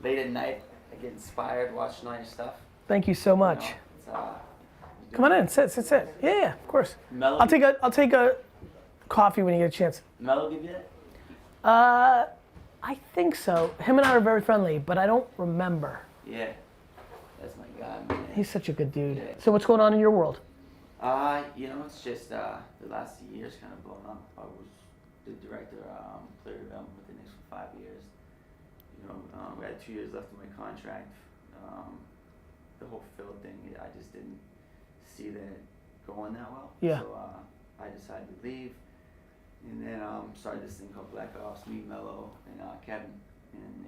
late at night, I get inspired watching all your stuff. Thank you so much. You know, Come on in, sit. Yeah, of course. Mellow, I'll take a coffee when you get a chance. Mellow give you that? I think so. Him and I are very friendly, but I don't remember. Yeah, that's my guy, man. He's such a good dude. Yeah. So what's going on in your world? You know, it's just the last year's kind of blown up. I was the director of player development with the Knicks for 5 years. You know, we had 2 years left of my contract. The whole field thing, I just didn't see that going that well. Yeah. So I decided to leave, and then started this thing called Black Ops, me, Mello, and Kevin, and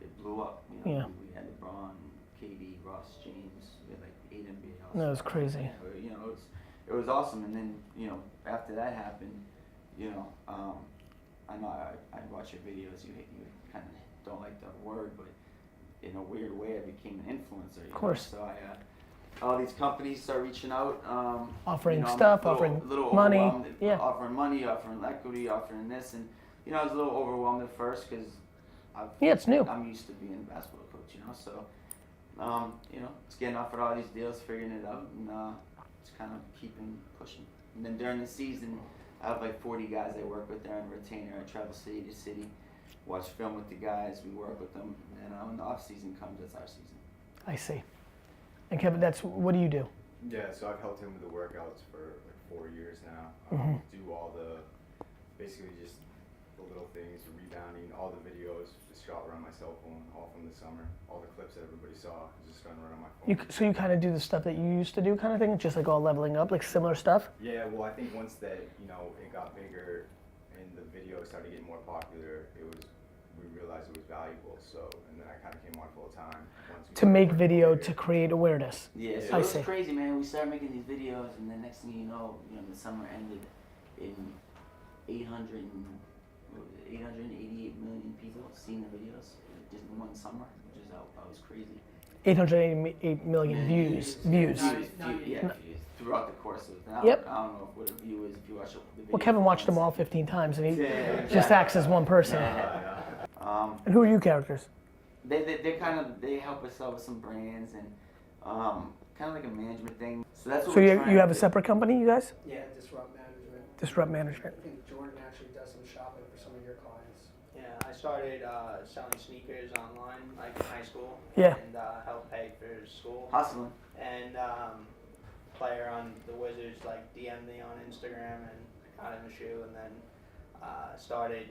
it blew up. You know, Yeah. we had LeBron, KD, Ross, James. We had like 8 NBA. That was crazy. You know, it was awesome. And then, you know, after that happened, you know, I know I watch your videos. You kind of don't like the word, but in a weird way, I became an influencer. Of course. So all these companies start reaching out, Offering you know, stuff, I'm offering a little money. overwhelmed, Yeah. offering money, offering equity, offering this, and you know, I was a little overwhelmed at first because It's new. I'm used to being a basketball coach, you know. So, you know, it's getting offered all these deals, figuring it out, and just kind of keeping pushing. And then during the season, I have like 40 guys I work with there on retainer. I travel city to city, watch film with the guys, we work with them, and when the off season comes, that's our season. I see. And Kevin, what do you do? Yeah, so I've helped him with the workouts for like 4 years now. Do all the, basically just the little things, the rebounding, all the videos, just shot around my cell phone, all from the summer. All the clips that everybody saw, just gonna run on my phone. So you kind of do the stuff that you used to do kind of thing? Just like all leveling up, like similar stuff? Yeah, well I think once that, you know, it got bigger and the videos started getting more popular, we realized it was valuable, so, and then I kind of came on full time. To make video, to create awareness. Yeah, so I it was see. crazy, man. We started making these videos, and then next thing you know, the summer ended in 888 million people seen the videos just in one summer, which is that was crazy. 888 million views. Views, throughout the course of it. Yep. I don't know what a view is if you watch the video. Well, Kevin watched them all 15 times, and he just acts as one person. And who are you characters? They help us out with some brands and kind of like a management thing. So that's what So we're trying you have to a do. separate company, you guys? Yeah, Disrupt Management. Disrupt Management. I think Jordan actually does some shopping for some of your clients. Yeah, I started selling sneakers online, like in high school. Yeah. And helped pay for school. Hustling. And player on the Wizards like DM'd me on Instagram and got him a shoe, and then started.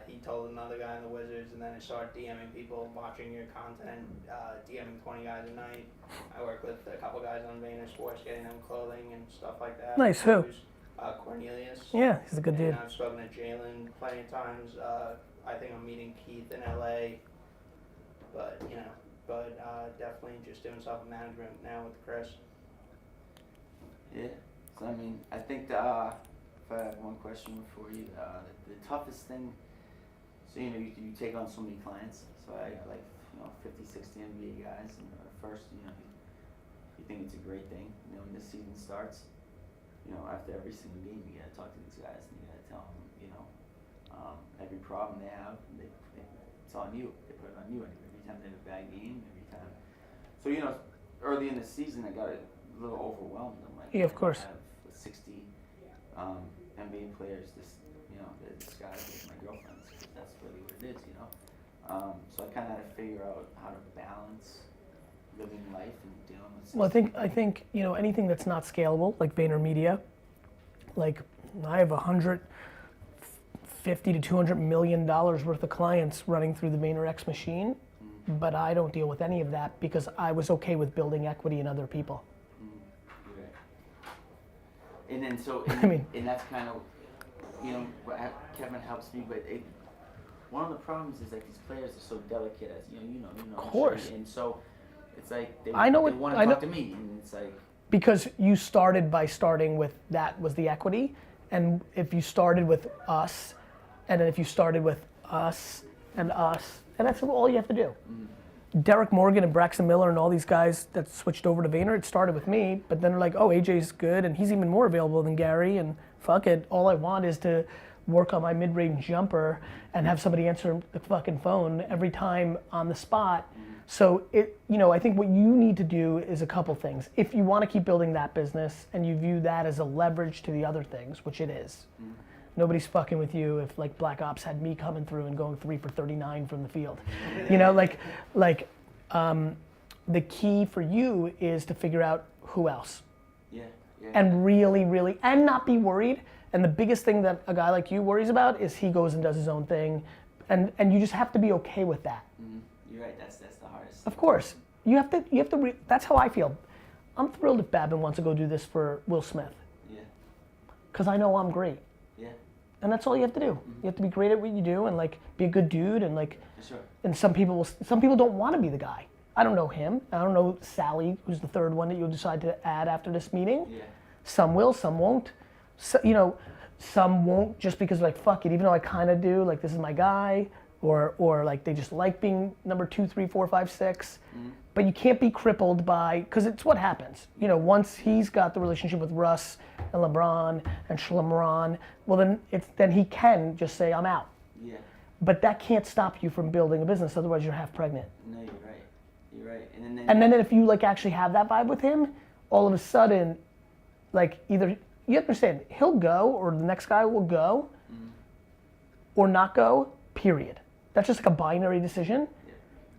He told another guy in the Wizards, and then I started DMing people, watching your content, DMing 20 guys a night. I work with a couple guys on Vayner Sports, getting them clothing and stuff like that. Nice, who? Cornelius. Yeah, he's a good dude. And I've spoken to Jalen plenty of times. I think I'm meeting Keith in LA, but definitely just doing self-management now with Chris. Yeah. So I mean, I think if I have one question for you, the toughest thing. So you know, you take on so many clients. So I got like 50, 60 NBA guys, and at first you think it's a great thing. You know, when the season starts, after every single game, you gotta talk to these guys and you gotta tell them, every problem they have, it's on you. They put it on you every time they have a bad game, every time. So early in the season, I got a little overwhelmed. I'm like, Yeah, of course. I have 60 NBA players. This guy's like my girlfriend's. That's really what it is, So I kind of had to figure out how to balance living life and dealing with. Well, I think anything that's not scalable, like VaynerMedia, like I have 150 to 200 million dollars worth of clients running through the VaynerX machine, but I don't deal with any of that because I was okay with building equity in other people. Okay. And then and that's kind of Kevin helps me, but one of the problems is like these players are so delicate, as you know. Of course. And so it's like they I know want to talk to me, and it's like. Because you started by starting with that was the equity, and if you started with us, and then if you started with us, and that's all you have to do. Derek Morgan and Braxton Miller and all these guys that switched over to Vayner, it started with me, but then they're like, oh, AJ's good, and he's even more available than Gary, and fuck it, all I want is to work on my mid-range jumper and have somebody answer the fucking phone every time on the spot. So I think what you need to do is a couple things. If you want to keep building that business and you view that as a leverage to the other things, which it is. Nobody's fucking with you if like Black Ops had me coming through and going 3 for 39 from the field. The key for you is to figure out who else. Yeah. And really, and not be worried. And the biggest thing that a guy like you worries about is he goes and does his own thing. And you just have to be okay with that. You're right, that's the hardest. Of course. You have to, that's how I feel. I'm thrilled if Babin wants to go do this for Will Smith. Yeah. Because I know I'm great. Yeah. And that's all you have to do. You have to be great at what you do and like be a good dude and like, sure. And some people don't want to be the guy. I don't know him. I don't know Sally, who's the third one that you'll decide to add after this meeting. Yeah. Some will, some won't. So, some won't just because like, fuck it, even though I kind of do, like this is my guy, or like they just like being number 2, 3, 4, 5, 6. But you can't be crippled by, because it's what happens. Once he's got the relationship with Russ and LeBron and Shlamron, well then he can just say, I'm out. Yeah. But that can't stop you from building a business, otherwise you're half pregnant. No, you're right. You're right. And then if you like actually have that vibe with him, all of a sudden, like either, you understand, he'll go or the next guy will go or not go, period. That's just like a binary decision. Yeah.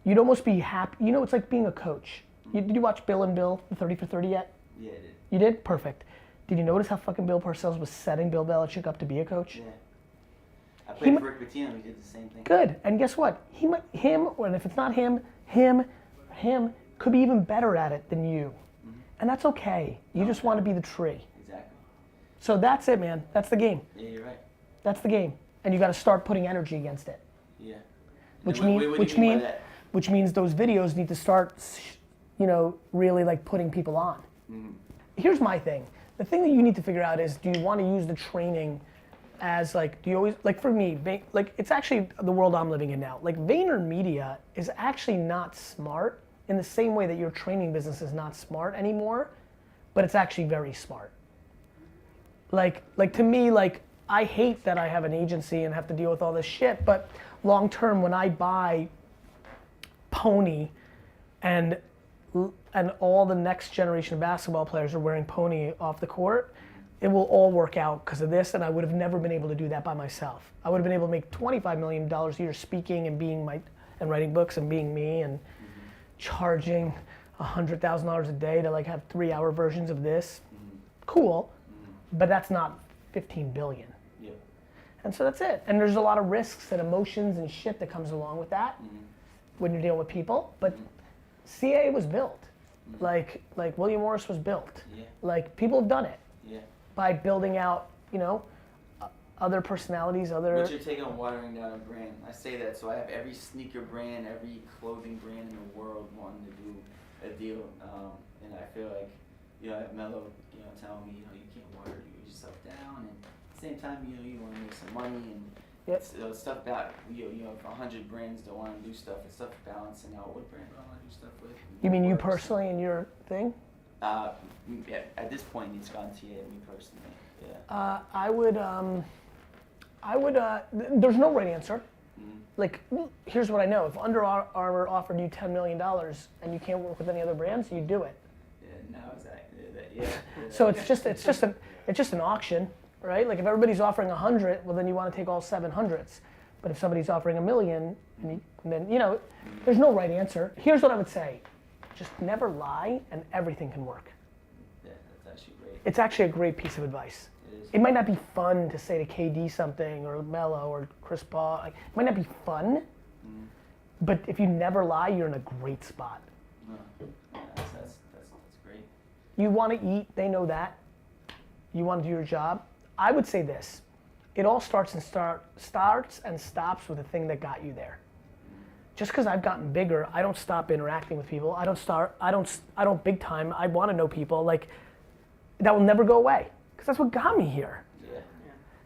You'd almost be happy, it's like being a coach. Did you watch Bill and Bill, the 30 for 30 yet? Yeah, I did. You did? Perfect. Did you notice how fucking Bill Parcells was setting Bill Belichick up to be a coach? Yeah. I played for Rick Pitino, he did the same thing. Good, and guess what? And if it's not him could be even better at it than you. And that's okay. You just want to be the tree. Exactly. So that's it, man. That's the game. Yeah, you're right. That's the game. And you got to start putting energy against it. Yeah. Which What means those videos need to start, really like putting people on. Here's my thing. The thing that you need to figure out is, do you want to use the training as like, do you always, like for me, like it's actually the world I'm living in now. Like VaynerMedia is actually not smart in the same way that your training business is not smart anymore, but it's actually very smart. Like to me, like I hate that I have an agency and have to deal with all this shit, but long term when I buy Pony and all the next generation of basketball players are wearing Pony off the court, it will all work out because of this, and I would have never been able to do that by myself. I would have been able to make $25 million a year speaking and and writing books and being me and charging $100,000 a day to like have 3-hour versions of this. Cool, but that's not 15 billion. Yeah. And so that's it. And there's a lot of risks and emotions and shit that comes along with that when you're dealing with people. But CA was built, like William Morris was built. Yeah. Like people have done it. Yeah. By building out, other personalities, What's your take on watering down a brand? I say that so I have every sneaker brand, every clothing brand in the world wanting to do a deal, and I feel like, I have Mello, telling me, you can't water yourself down, and at the same time, you want to make some money, and it's stuff about, if 100 brands don't want to do stuff, it's stuff balancing out what brand I want to do stuff with. You mean you personally and your thing? At this point, it's gone to me personally. Yeah. I would. There's no right answer. Like, here's what I know: if Under Armour offered you $10 million and you can't work with any other brands, you do it. Yeah. No, exactly. Yeah. So it's just an auction, right? Like if everybody's offering 100, well then you want to take all 700s. But if somebody's offering $1 million, then there's no right answer. Here's what I would say: just never lie, and everything can work. Yeah, that's actually great. It's actually a great piece of advice. It might not be fun to say to KD something or Melo or Chris Paul. Like, it might not be fun, but if you never lie, you're in a great spot. Yeah, that's great. You want to eat, they know that. You want to do your job. I would say this: it all starts and stops with the thing that got you there. Just because I've gotten bigger, I don't stop interacting with people. I don't big time. I want to know people. Like, that will never go away. Because that's what got me here. Yeah.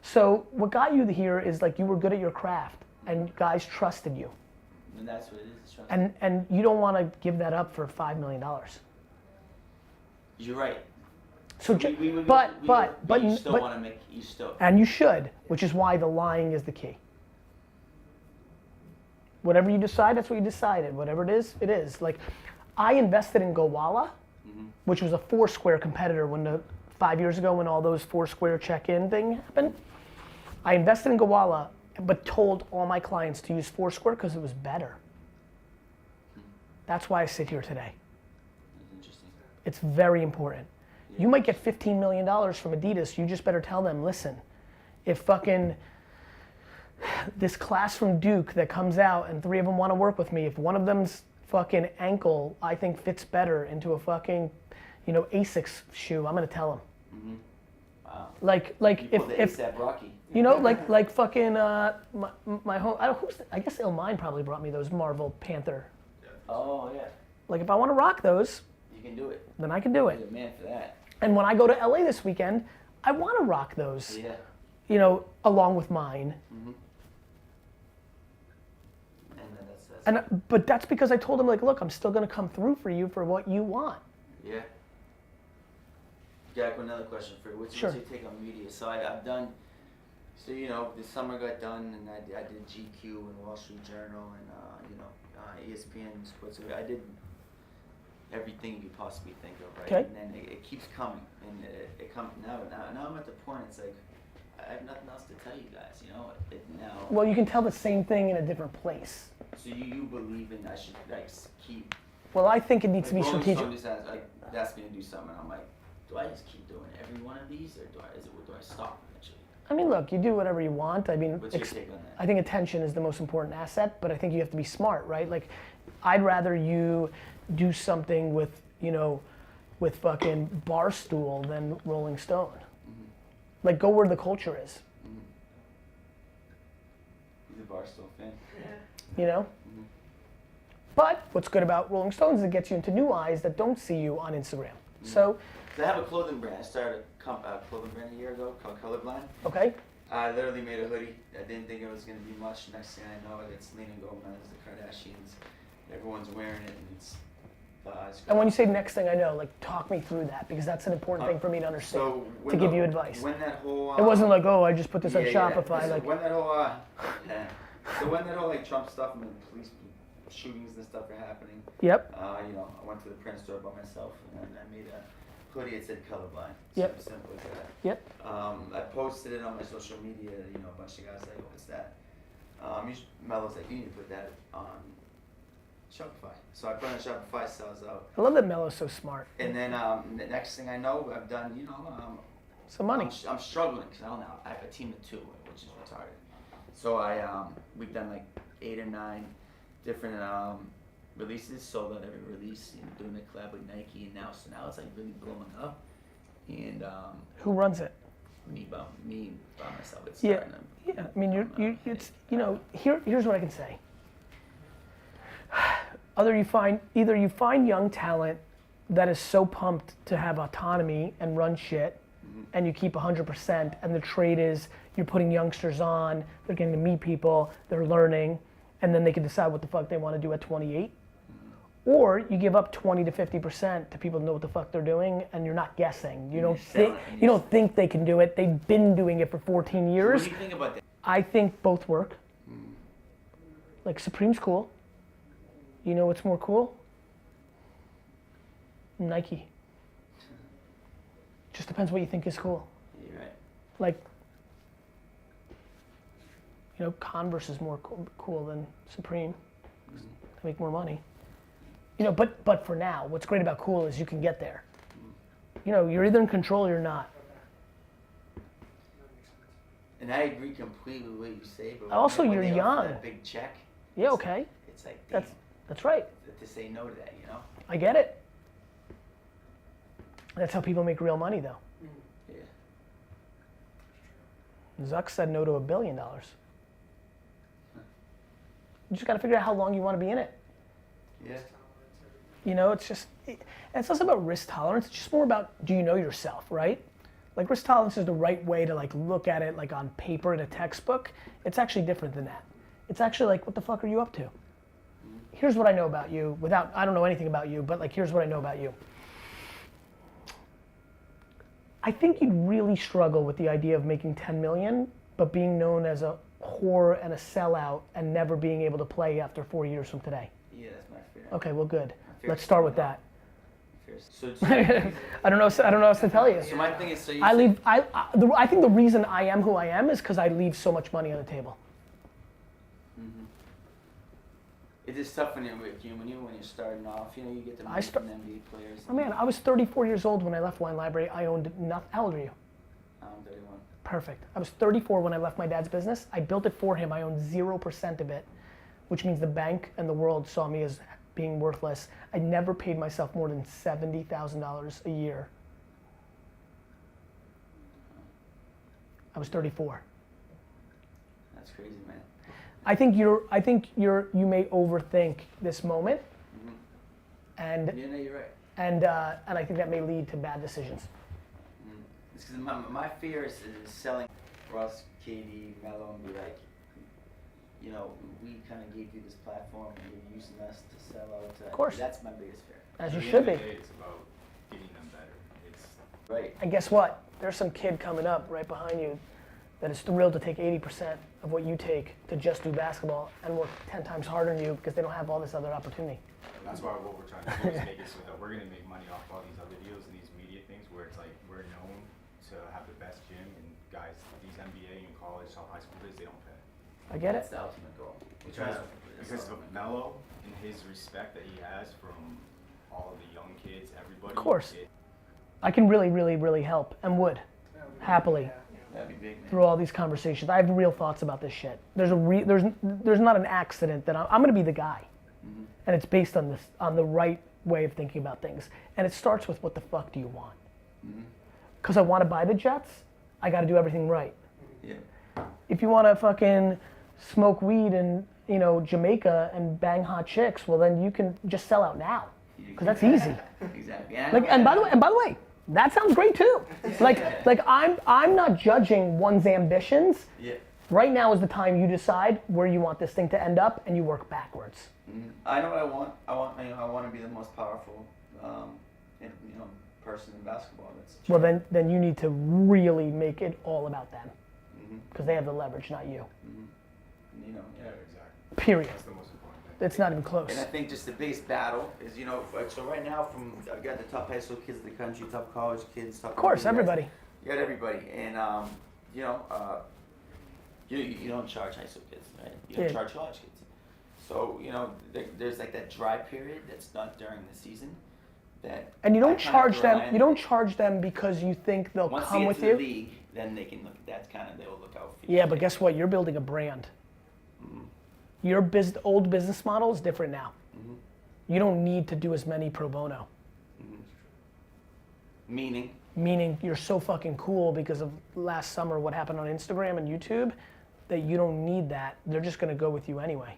So what got you here is like you were good at your craft and guys trusted you. And that's what it is, trust. And you don't want to give that up for $5 million. You're right. So, but you still want to make, you still. And you should, which is why the lying is the key. Whatever you decide, that's what you decided. Whatever it is, it is. Like, I invested in Gowalla, which was a Foursquare competitor 5 years ago when all those Foursquare check-in thing happened. I invested in Gowalla, but told all my clients to use Foursquare because it was better. That's why I sit here today. That's interesting. It's very important. You might get $15 million from Adidas. You just better tell them, listen, if fucking this class from Duke that comes out and 3 of them want to work with me, if one of them's fucking ankle I think fits better into a fucking, Asics shoe, I'm gonna tell them. Mm-hmm. Wow. Like if ASAP Rocky. like fucking my home. I guess Ilmine probably brought me those Marvel Panther. Oh yeah. Like if I want to rock those, you can do it. Then I can do it. You're the man for that. And when I go to LA this weekend, I want to rock those. Yeah. Along with mine. Mm-hmm. And that's but that's because I told him, like, look, I'm still gonna come through for you for what you want. Yeah. Jack, another question for you. What's your take on media? So I've done, the summer got done, and I did GQ and Wall Street Journal and ESPN Sports. I did everything you could possibly think of, right? Okay. And then it keeps coming, and it comes now. Now I'm at the point. It's like I have nothing else to tell you guys. Now. Well, you can tell the same thing in a different place. So you believe in I should keep. Well, I think it needs to be Rolling strategic. Stone just asked me to do something, and I'm like, do I just keep doing every one of these, or do I stop eventually? I mean, look, you do whatever you want. I mean, What's your take on that? I think attention is the most important asset, but I think you have to be smart, right? Like, I'd rather you do something with, with fucking Barstool than Rolling Stone. Mm-hmm. Like, go where the culture is. Mm-hmm. He's a Barstool fan. Mm-hmm. But what's good about Rolling Stones is it gets you into new eyes that don't see you on Instagram. Mm-hmm. So I have a clothing brand. I started a clothing brand a year ago called Colorblind. Okay. I literally made a hoodie. I didn't think it was going to be much. Next thing I know, it's Selena Gomez, the Kardashians. Everyone's wearing it, and it's and when you say next thing I know, like, talk me through that, because that's an important thing for me to understand, to give you advice. When that whole it wasn't like, oh, I just put this on Shopify. So like when that whole like Trump stuff and the police shootings and stuff are happening. Yep. I went to the print store by myself, and I made a hoodie. It said Colorblind. Yep. So simple as that. Yep. I posted it on my social media. A bunch of guys like, what's that? Mello's like, you need to put that on Shopify. So I put it on Shopify, sells out. I love that Mello's so smart. And then the next thing I know, I've done, some money. I'm struggling because I don't know. I have a team of 2, which is retarded. So we've done like 8 or 9 different releases, sold out every release, doing a collab with Nike, and now it's like really blowing up. And who runs it? Me by myself. It's yeah. starting to, yeah. I mean, here's what I can say. Either you find young talent that is so pumped to have autonomy and run shit, and you keep 100%, and the trade is you're putting youngsters on, they're getting to meet people, they're learning, and then they can decide what the fuck they want to do at 28. Or you give up 20 to 50% to people who know what the fuck they're doing, and you're not guessing. You don't think they can do it. They've been doing it for 14 years. What do you think about that? I think both work. Like, Supreme's cool. You know what's more cool? Nike. Just depends what you think is cool. You're right. Like, Converse is more cool than Supreme. They make more money. But for now, what's great about cool is you can get there. You're either in control or you're not. And I agree completely with what you say, but also, when you're they offer young. that big check. Yeah, okay. It's like, damn, That's right. to say no to that, I get it. That's how people make real money, though. Yeah. Zuck said no to $1 billion. You just got to figure out how long you want to be in it. Yeah. It's just, it's less about risk tolerance. It's just more about, do you know yourself, right? Like, risk tolerance is the right way to like look at it like on paper in a textbook. It's actually different than that. It's actually like, what the fuck are you up to? Here's what I know about you I don't know anything about you, but like, here's what I know about you. I think you'd really struggle with the idea of making 10 million, but being known as a whore and a sellout and never being able to play after 4 years from today. Yeah, that's my fear. Okay, well, good. My fear Let's is start with coming that. up. So, I don't know what else to tell you. so my thing is, so you I said- leave. I think the reason I am who I am is because I leave so much money on the table. It is tough when you're starting off. You know, you get to I meet start- some NBA players. Oh man, I was 34 years old when I left Wine Library. I owned nothing. How old are you? I'm 31. Perfect. I was 34 when I left my dad's business. I built it for him. I owned 0% of it, which means the bank and the world saw me as being worthless. I never paid myself more than $70,000 a year. I was 34. That's crazy, man. I think you may overthink this moment, and Yeah, no, you're right. and I think that may lead to bad decisions. It's because my fear is selling Russ, KD, Melo, and be like, you know, we kind of gave you this platform and you're using us to sell out. Of course. That's my biggest fear. As you At the should end be. of the day, it's about getting them better. It's Right. And guess what? There's some kid coming up right behind you that is thrilled to take 80% of what you take to just do basketball and work 10 times harder than you because they don't have all this other opportunity. And that's why what we're trying to do is make it so that we're going to make money off all these other deals and these media things where it's like we're known to have the best gym, and guys, these NBA and college, how high school is, they don't pay. I get That's it. the ultimate goal. Because of Melo and his respect that he has from all of the young kids, everybody. Of course. I can really, really, really help and would happily That'd be big, man. through all these conversations. I have real thoughts about this shit. There's not an accident that I'm gonna be the guy, and it's based on the right way of thinking about things. And it starts with what the fuck do you want? Because I want to buy the Jets, I got to do everything right. Yeah. If you want to fucking smoke weed in Jamaica and bang hot chicks, well then you can just sell out now, because that's easy. Exactly. And by the way, that sounds great too. Like I'm not judging one's ambitions. Yeah. Right now is the time you decide where you want this thing to end up, and you work backwards. I know what I want. I want to be the most powerful, person in basketball. That's Well then you need to really make it all about them, because they have the leverage, not you. Yeah, exactly. Period. That's the most important thing. It's not even close. And I think just the biggest battle is, like, so right now I've got the top high school kids in the country, top college kids, top. Of course, everybody. You got everybody, and you don't charge high school kids, right? You don't Yeah. charge college kids. So there's like that dry period that's not during the season. That And you I don't kinda charge rely them. on You don't charge them because you think they'll Once come they get with to you. the league, then they can look. That's kind of they'll look out for you. Yeah, but guess what? You're building a brand. Your old business model is different now. You don't need to do as many pro bono. Meaning, You're so fucking cool because of last summer what happened on Instagram and YouTube that you don't need that. They're just gonna go with you anyway.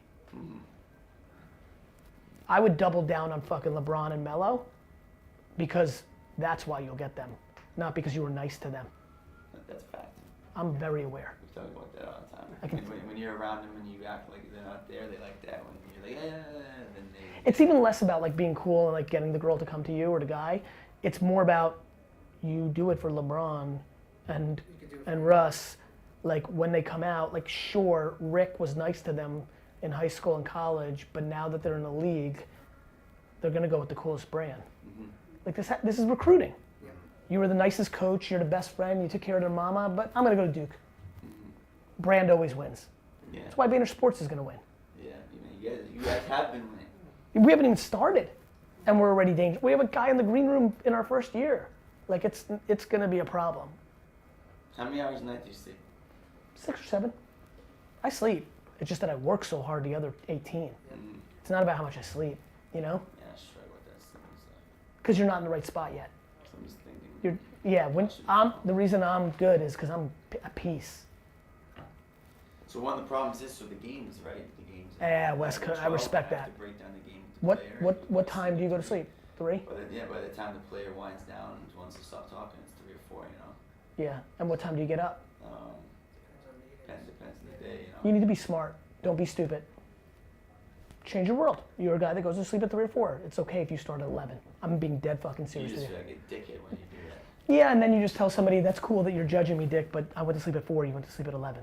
I would double down on fucking LeBron and Melo because that's why you'll get them, not because you were nice to them. that's a fact. I'm very aware. We talk about that all the time. I can- When you're around them and you act like they're not there, they like that. When you're like, then they. It's even less about like being cool and like getting the girl to come to you or the guy. It's more about you do it for LeBron and Russ. Like when they come out, like sure, Rick was nice to them in high school and college, but now that they're in the league, they're gonna go with the coolest brand. Like this is recruiting. You were the nicest coach, you're the best friend, you took care of their mama, but I'm gonna go to Duke. Brand always wins. Yeah. That's why VaynerSports is gonna win. Yeah. You guys have been winning. We haven't even started, and we're already dangerous. We have a guy in the green room in our first year. Like it's gonna be a problem. How many hours a night do you sleep? 6 or 7. I sleep. It's just that I work so hard the other 18. It's not about how much I sleep, you know? Yeah, I struggle with that stuff. Because you're not in the right spot yet. So I'm just thinking. The reason I'm good is because I'm at peace. So one of the problems is with the games, right? The games. Yeah, West Coast. I respect have that. to break down the game with the player. What time do you go to sleep? 3? By the time the player winds down and wants to stop talking, it's 3 or 4. Yeah. And what time do you get up? Depends on the day. You need to be smart. Don't be stupid. Change your world. You're a guy that goes to sleep at 3 or 4. It's okay if you start at 11. I'm being dead fucking You serious just with feel you. like a dickhead when you do that. Yeah, and then you just tell somebody, that's cool that you're judging me, Dick, but I went to sleep at 4, you went to sleep at 11.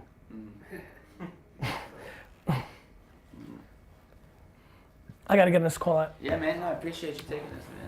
I gotta get on this call out. Yeah, man. No, I appreciate you taking this, man.